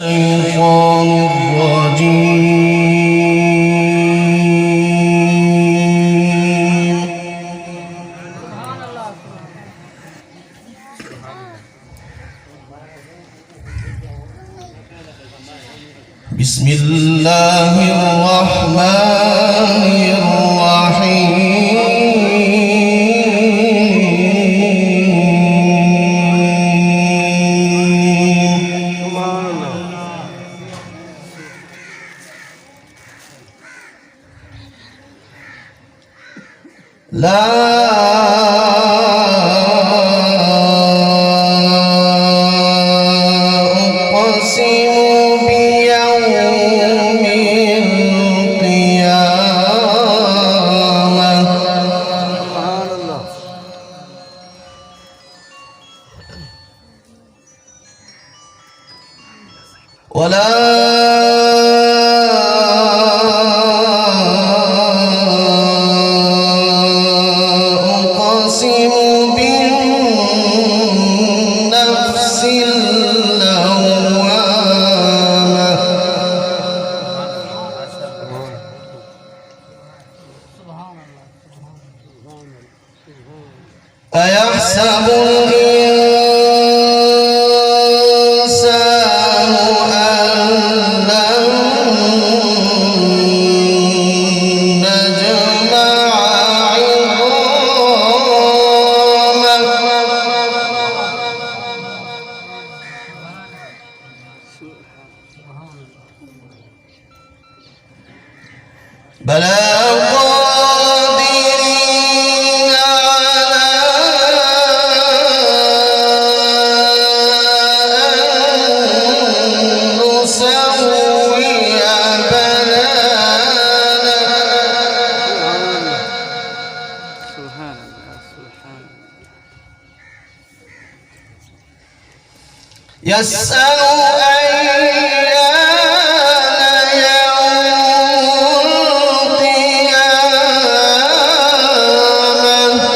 الشيطان الرجيم بسم الله الرحمن الرحيم لا أقسم بيوم القيامة ولا أقسم بالنفس اللوامة أيحسب الإنسان أن لن نجمع عظامه بلى قادرين على أن نسوي بنانه سبحان الله سبحان الله يسأل أيان يوم القيامة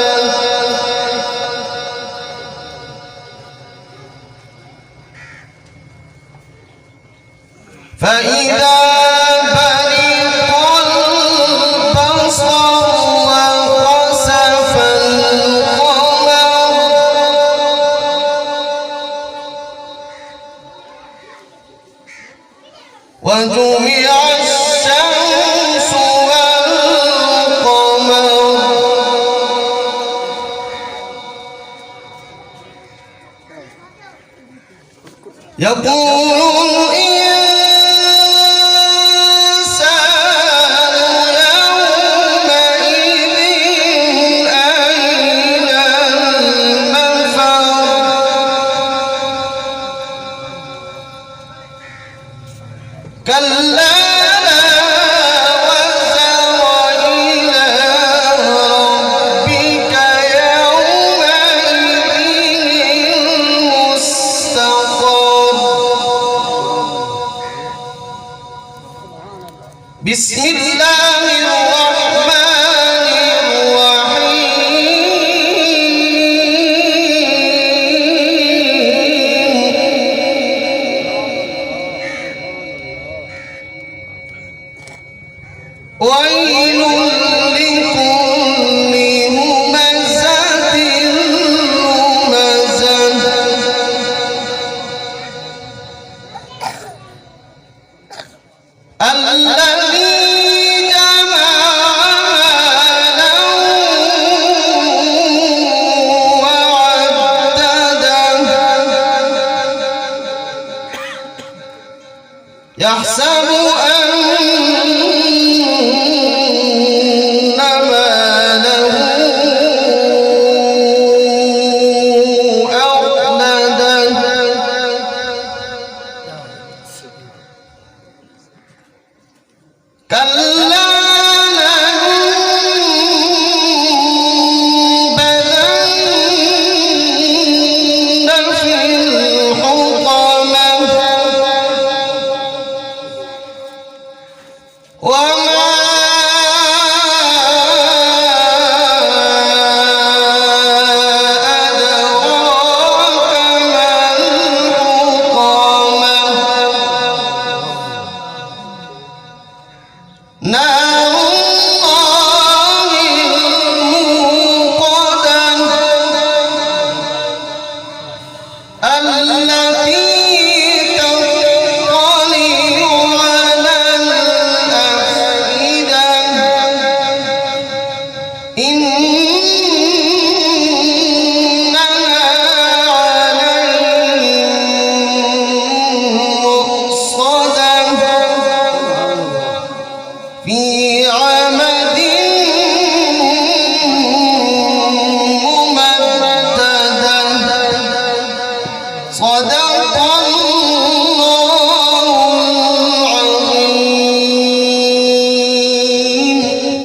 فإذا برق البصر وخسف القمر وجمع الشمس والقمر يقول الإنسان يومئذ أين المفر كلا لا وزر إلى ربك يومئذ المستقر بسم الله الرحمن الرحيم ويل لكل همزة لمزة الذي جمع مالا وعدده يحسب أن ماله أخلده كلا لننبذن في الحطمة التي